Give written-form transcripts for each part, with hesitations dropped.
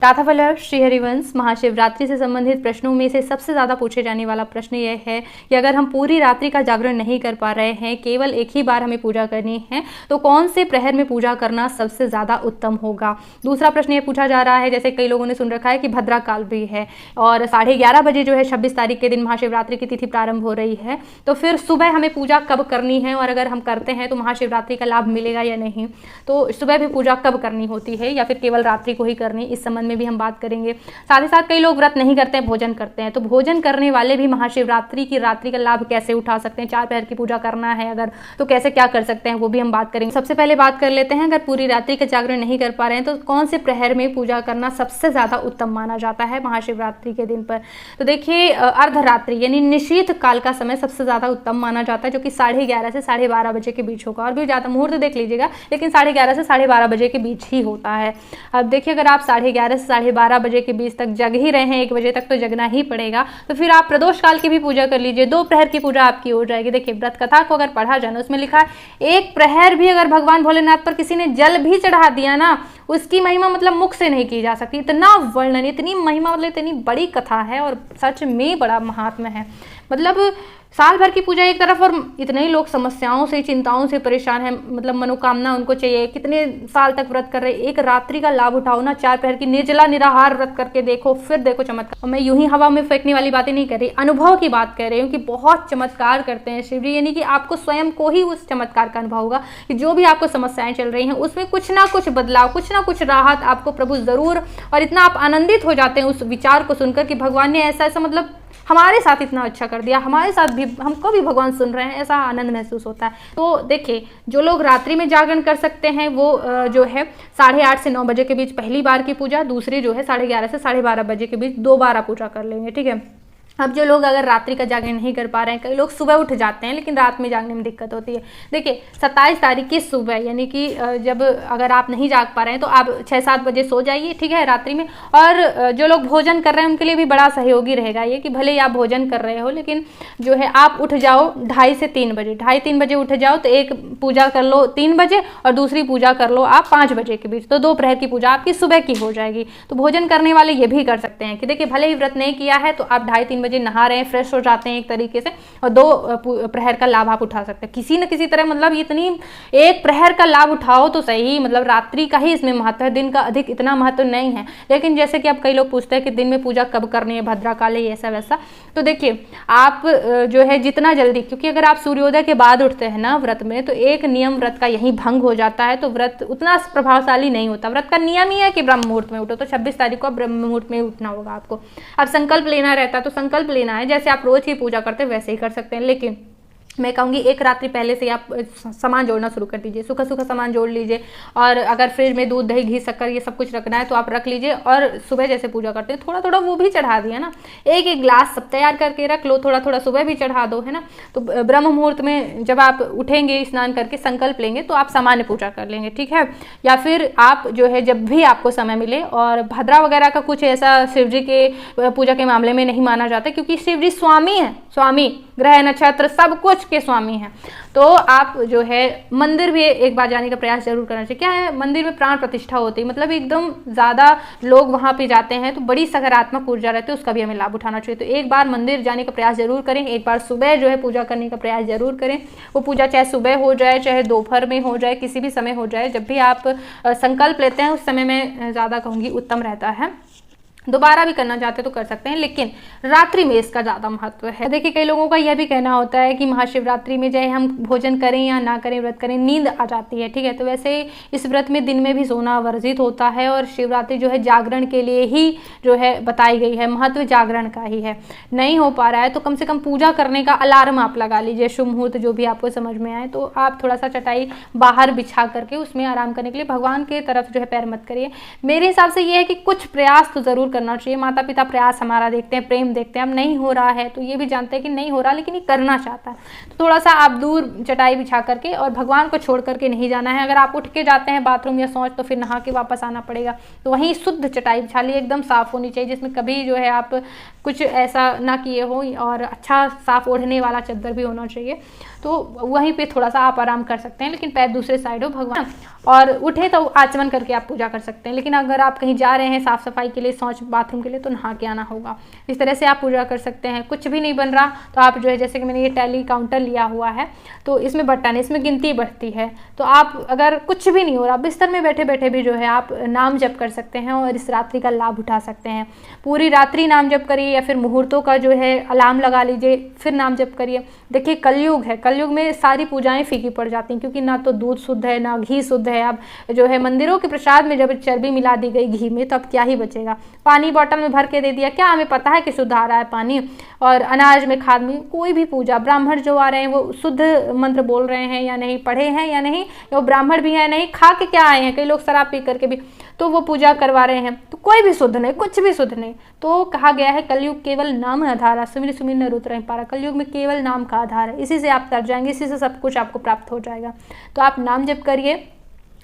राधाफल श्री हरिवंश महाशिवरात्रि से संबंधित प्रश्नों में से सबसे ज़्यादा पूछे जाने वाला प्रश्न यह है कि अगर हम पूरी रात्रि का जागरण नहीं कर पा रहे हैं, केवल एक ही बार हमें पूजा करनी है, तो कौन से प्रहर में पूजा करना सबसे ज़्यादा उत्तम होगा। दूसरा प्रश्न ये पूछा जा रहा है, जैसे कई लोगों ने सुन रखा है कि भद्रा काल भी है और 11:30 बजे जो है 26 तारीख के दिन महाशिवरात्रि की तिथि प्रारंभ हो रही है, तो फिर सुबह हमें पूजा कब करनी है और अगर हम करते हैं तो महाशिवरात्रि का लाभ मिलेगा या नहीं। तो सुबह भी पूजा कब करनी होती है या फिर केवल रात्रि को ही करनी, इस संबंध में भी हम बात करेंगे। साथ ही साथ कई लोग व्रत नहीं करते हैं, भोजन करते हैं, तो भोजन करने वाले भी महाशिवरात्रि की रात्रि का लाभ कैसे उठा सकते हैं। 4 पहर की पूजा करना है अगर, तो कैसे क्या कर सकते हैं, वो भी हम बात करेंगे। सबसे पहले बात कर लेते हैं, अगर पूरी रात्रि का जागरण नहीं कर पा रहे हैं तो कौन से प्रहर में पूजा करना सबसे ज्यादा उत्तम माना जाता है महाशिवरात्रि के दिन पर। तो देखिए, अर्धरात्रि यानी निशीथ काल का समय सबसे ज्यादा उत्तम माना जाता है, जो कि 11:30 से 12:30 बजे के बीच होगा। और भी ज्यादा मुहूर्त देख लीजिएगा, लेकिन 11:30 से 12:30 बजे के बीच ही होता है। अब देखिए, अगर आप 11:30 से 12:30 बजे के बीच तक जग ही रहे हैं, 1 बजे तक तो जगना ही पड़ेगा, तो फिर आप प्रदोष काल की भी पूजा कर लीजिए। 2 प्रहर की पूजा आपकी हो जाएगी। देखिए, व्रत कथा को अगर पढ़ा जाए, उसमें लिखा है 1 प्रहर भी अगर भगवान भोलेनाथ पर किसी ने जल भी चढ़ा दिया ना, उसकी महिमा मतलब मुख से नहीं की जा सकती। इतना वर्णन, इतनी महिमा, मतलब इतनी बड़ी कथा है और सच में बड़ा महात्म्य है। मतलब साल भर की पूजा एक तरफ और इतने ही लोग समस्याओं से, चिंताओं से परेशान हैं, मतलब मनोकामना उनको चाहिए, कितने साल तक व्रत कर रहे, एक रात्रि का लाभ उठाओ ना। 4 पहर की निर्जला निराहार व्रत करके देखो, फिर देखो चमत्कार। और मैं यूं ही हवा में फेंकने वाली बातें नहीं कर रही, अनुभव की बात कर रही हूँ कि बहुत चमत्कार करते हैं शिव जी, यानी कि आपको स्वयं को ही उस चमत्कार का अनुभव होगा कि जो भी आपको समस्याएं चल रही हैं उसमें कुछ ना कुछ बदलाव, कुछ ना कुछ राहत आपको प्रभु जरूर, और इतना आप आनंदित हो जाते हैं उस विचार को सुनकर कि भगवान ने ऐसा ऐसा मतलब हमारे साथ इतना अच्छा कर दिया, हमारे साथ भी, हमको भी भगवान सुन रहे हैं, ऐसा आनंद महसूस होता है। तो देखिए, जो लोग रात्रि में जागरण कर सकते हैं वो जो है 8:30 से 9 बजे के बीच पहली बार की पूजा, दूसरी जो है 11:30 से 12:30 बजे के बीच 2 बार पूजा कर लेंगे, ठीक है। अब जो लोग अगर रात्रि का जागरण नहीं कर पा रहे हैं, कई लोग सुबह उठ जाते हैं लेकिन रात में जागने में दिक्कत होती है। देखिए, 27 तारीख की सुबह, यानी कि जब अगर आप नहीं जाग पा रहे हैं तो आप 6-7 बजे सो जाइए, ठीक है, रात्रि में। और जो लोग भोजन कर रहे हैं उनके लिए भी बड़ा सहयोगी रहेगा ये कि भले ही आप भोजन कर रहे हो, लेकिन जो है आप उठ जाओ 2:30 से 3 बजे, 2:30-3 बजे उठ जाओ, तो एक पूजा कर लो 3 बजे और दूसरी पूजा कर लो आप 5 बजे के बीच, तो 2 प्रहर की पूजा आपकी सुबह की हो जाएगी। तो भोजन करने वाले ये भी कर सकते हैं कि देखिए, भले ही व्रत नहीं किया है तो आप 2:30-3 बजे नहा रहे हैं, फ्रेश हो जाते हैं एक तरीके से, और 2 प्रहर का लाभ आप उठा सकते हैं किसी न किसी तरह। मतलब इतनी एक प्रहर का लाभ उठाओ तो सही, मतलब रात्रि का ही इसमें महत्व है, दिन का अधिक इतना महत्व नहीं है। लेकिन जैसे कि अब कई लोग पूछते हैं कि दिन में पूजा कब करनी है, भद्रा काल है, ऐसा वैसा, तो देखिए आप जो है जितना जल्दी, क्योंकि अगर आप सूर्योदय के बाद उठते हैं ना व्रत में, तो एक नियम व्रत का यही भंग हो जाता है, तो व्रत उतना प्रभावशाली नहीं होता। व्रत का नियम ही है कि ब्रह्म मुहूर्त में उठो, तो 26 तारीख को ब्रह्म मुहूर्त में उठना होगा आपको। अब संकल्प लेना रहता है तो संकल्प लेना है, जैसे आप रोज की पूजा करते हैं वैसे ही कर सकते हैं। लेकिन मैं कहूँगी एक रात्रि पहले से आप सामान जोड़ना शुरू कर दीजिए, सूखा सूखा सामान जोड़ लीजिए। और अगर फ्रिज में दूध, दही, घी, शक्कर ये सब कुछ रखना है तो आप रख लीजिए, और सुबह जैसे पूजा करते हैं थोड़ा थोड़ा वो भी चढ़ा दिया ना, एक गिलास सब तैयार करके रख लो, थोड़ा थोड़ा सुबह भी चढ़ा दो, है ना। तो ब्रह्म मुहूर्त में जब आप उठेंगे, स्नान करके संकल्प लेंगे तो आप सामान्य पूजा कर लेंगे, ठीक है। या फिर आप जो है जब भी आपको समय मिले, और भद्रा वगैरह का कुछ ऐसा शिव जी के पूजा के मामले में नहीं माना जाता, क्योंकि शिव जी स्वामी है, स्वामी ग्रह नक्षत्र सब कुछ के स्वामी हैं। तो आप जो है मंदिर भी एक बार जाने का प्रयास जरूर करना चाहिए। क्या है, मंदिर में प्राण प्रतिष्ठा होती है, मतलब एकदम ज़्यादा लोग वहाँ पे जाते हैं तो बड़ी सकारात्मक ऊर्जा रहती है, उसका भी हमें लाभ उठाना चाहिए। तो एक बार मंदिर जाने का प्रयास जरूर करें, एक बार सुबह जो है पूजा करने का प्रयास जरूर करें। वो पूजा चाहे सुबह हो जाए, चाहे दोपहर में हो जाए, किसी भी समय हो जाए, जब भी आप संकल्प लेते हैं उस समय में ज़्यादा कहूँगी उत्तम रहता है। दोबारा भी करना चाहते तो कर सकते हैं, लेकिन रात्रि में इसका ज़्यादा महत्व है। देखिए, कई लोगों का यह भी कहना होता है कि महाशिवरात्रि में चाहे हम भोजन करें या ना करें, व्रत करें, नींद आ जाती है, ठीक है। तो वैसे इस व्रत में दिन में भी सोना वर्जित होता है, और शिवरात्रि जो है जागरण के लिए ही जो है बताई गई है, महत्व जागरण का ही है। नहीं हो पा रहा है तो कम से कम पूजा करने का अलार्म आप लगा लीजिए, शुभ मुहूर्त जो भी आपको समझ में आए, तो आप थोड़ा सा चटाई बाहर बिछा करके उसमें आराम करने के लिए भगवान की तरफ जो है पैर मत करिए। मेरे हिसाब से ये है कि कुछ प्रयास तो जरूर करना चाहिए। माता पिता प्रयास हमारा देखते हैं, प्रेम देखते हैं। अब नहीं हो रहा है तो ये भी जानते हैं कि नहीं हो रहा, लेकिन ये करना चाहता है, तो थोड़ा सा आप दूर चटाई बिछा करके, और भगवान को छोड़ करके नहीं जाना है। अगर आप उठ के जाते हैं बाथरूम या शौच तो फिर नहा के वापस आना पड़ेगा, तो वहीं शुद्ध चटाई बिछा ली, एकदम साफ होनी चाहिए, जिसमें कभी जो है आप कुछ ऐसा ना किए हो, और अच्छा साफ ओढ़ने वाला चादर भी होना चाहिए। तो वहीं पे थोड़ा सा आप आराम कर सकते हैं, लेकिन पैर दूसरे साइड हो भगवान। और उठे तो आचमन करके आप पूजा कर सकते हैं। लेकिन अगर आप कहीं जा रहे हैं साफ़ सफाई के लिए, शौच बाथरूम के लिए, तो नहा के आना होगा। इस तरह से आप पूजा कर सकते हैं। कुछ भी नहीं बन रहा तो आप जो है, जैसे कि मैंने ये टैली काउंटर लिया हुआ है तो इसमें बटन है, इसमें गिनती बढ़ती है, तो आप अगर कुछ भी नहीं हो रहा, बिस्तर में बैठे बैठे भी जो है आप नाम जप कर सकते हैं और इस रात्रि का लाभ उठा सकते हैं। पूरी रात्रि नाम जप करिए या फिर मुहूर्तों का जो है अलार्म लगा लीजिए, फिर नाम जप करिए। देखिए कलयुग है, कलयुग में सारी पूजाएं फीकी पड़ जाती हैं, क्योंकि ना तो दूध शुद्ध है ना घी शुद्ध है। अब जो है मंदिरों के प्रसाद में जब चर्बी मिला दी गई घी में, तो अब क्या ही बचेगा। पानी बॉटल में भर के दे दिया, क्या हमें पता है कि शुद्ध आ रहा है पानी। और अनाज में, खाद में, कोई भी पूजा, ब्राह्मण जो आ रहे हैं वो शुद्ध मंत्र बोल रहे हैं या नहीं, पढ़े हैं या नहीं, या वो ब्राह्मण भी है नहीं, खा के क्या आए हैं, कई लोग शराब पी करके भी तो वो पूजा करवा रहे हैं, तो कोई भी शुद्ध नहीं, कुछ भी शुद्ध नहीं। तो कहा गया है कलयुग केवल नाम आधार है, सुमिर सुमिर न रुत रहे पारा। कलयुग में केवल नाम का आधार है, इसी से आप तर जाएंगे, इसी से सब कुछ आपको प्राप्त हो जाएगा। तो आप नाम जप करिए।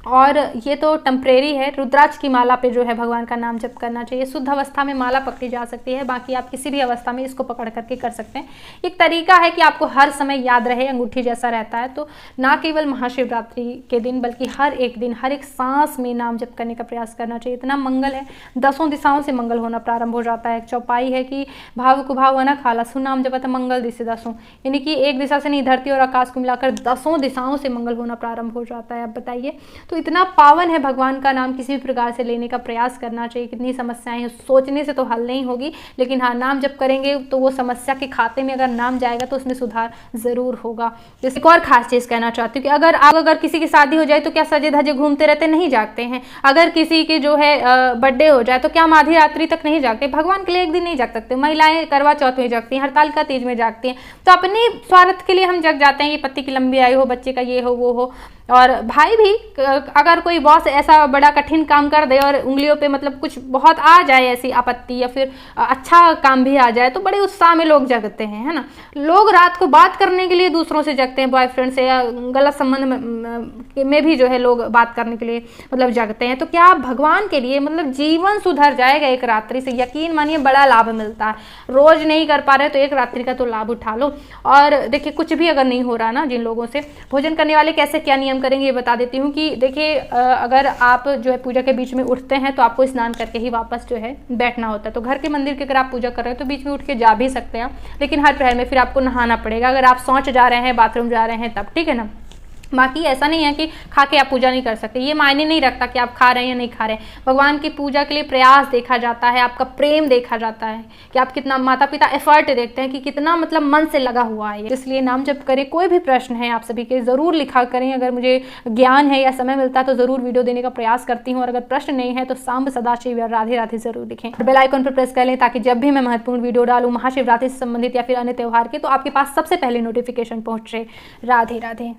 और ये तो टेम्परेरी है, रुद्राक्ष की माला पे जो है भगवान का नाम जप करना चाहिए। शुद्ध अवस्था में माला पकड़ी जा सकती है, बाकी आप किसी भी अवस्था में इसको पकड़ करके कर सकते हैं। एक तरीका है कि आपको हर समय याद रहे, अंगूठी जैसा रहता है। तो ना केवल महाशिवरात्रि के दिन बल्कि हर एक दिन, हर एक सांस में नाम जप करने का प्रयास करना चाहिए। इतना मंगल है, 10 दिशाओं से मंगल होना प्रारंभ हो जाता है। एक चौपाई है कि भाव कुभाव न खाला सुनाम जपत मंगल दिशे 10, यानी कि एक दिशा से नहीं, धरती और आकाश को मिलाकर 10 दिशाओं से मंगल होना प्रारंभ हो जाता है। अब बताइए, तो इतना पावन है भगवान का नाम, किसी भी प्रकार से लेने का प्रयास करना चाहिए। कितनी समस्याएं हैं, सोचने से तो हल नहीं होगी, लेकिन हाँ नाम जब करेंगे तो वो समस्या के खाते में अगर नाम जाएगा तो उसमें सुधार जरूर होगा। जैसे एक और खास चीज कहना चाहती हूँ कि अगर किसी की शादी हो जाए तो क्या सजे धजे घूमते रहते, नहीं जागते हैं। अगर किसी की जो है बर्थडे हो जाए तो क्या हम आधी रात्रि तक नहीं जागते। भगवान के लिए एक दिन नहीं जाग सकते। महिलाएं करवा चौथ में जागती हैं, हड़ताल का तीज में जागती हैं। तो अपने स्वार्थ के लिए हम जग जाते हैं, ये पति की लंबी आयु हो, बच्चे का ये हो वो हो। और भाई भी, अगर कोई बॉस ऐसा बड़ा कठिन काम कर दे और उंगलियों पे मतलब कुछ बहुत आ जाए ऐसी आपत्ति, या फिर अच्छा काम भी आ जाए, तो बड़े उत्साह में लोग जगते हैं, है ना। लोग रात को बात करने के लिए दूसरों से जगते हैं, बॉयफ्रेंड से, या गलत संबंध में भी जो है लोग बात करने के लिए मतलब जगते हैं। तो क्या भगवान के लिए मतलब जीवन सुधर जाएगा एक रात्रि से। यकीन मानिए बड़ा लाभ मिलता है। रोज नहीं कर पा रहे तो एक रात्रि का तो लाभ उठा लो। और देखिए कुछ भी अगर नहीं हो रहा ना, जिन लोगों से, भोजन करने वाले कैसे क्या नियम करेंगे ये बता देती हूँ। कि देखिए अगर आप जो है पूजा के बीच में उठते हैं तो आपको स्नान करके ही वापस जो है बैठना होता है। तो घर के मंदिर की अगर आप पूजा कर रहे हैं तो बीच में उठ के जा भी सकते हैं, लेकिन हर प्रहर में फिर आपको नहाना पड़ेगा। अगर आप शौच जा रहे हैं, बाथरूम जा रहे हैं तब, ठीक है ना। बाकी ऐसा नहीं है कि खा के आप पूजा नहीं कर सकते। ये मायने नहीं रखता कि आप खा रहे हैं या नहीं खा रहे हैं। भगवान की पूजा के लिए प्रयास देखा जाता है, आपका प्रेम देखा जाता है कि आप कितना, माता पिता एफर्ट देखते हैं कि कितना मतलब मन से लगा हुआ है। इसलिए नाम जप करें। कोई भी प्रश्न है आप सभी के ज़रूर लिखा करें। अगर मुझे ज्ञान है या समय मिलता है तो ज़रूर वीडियो देने का प्रयास करती हूँ। और अगर प्रश्न नहीं है तो सांब सदाशिव या राधे राधे जरूर लिखें। बेल आइकन पर प्रेस कर लें ताकि जब भी मैं महत्वपूर्ण वीडियो डालूँ महाशिवरात्रि से संबंधित या फिर अन्य त्यौहार के, तो आपके पास सबसे पहले नोटिफिकेशन पहुँचे। राधे राधे।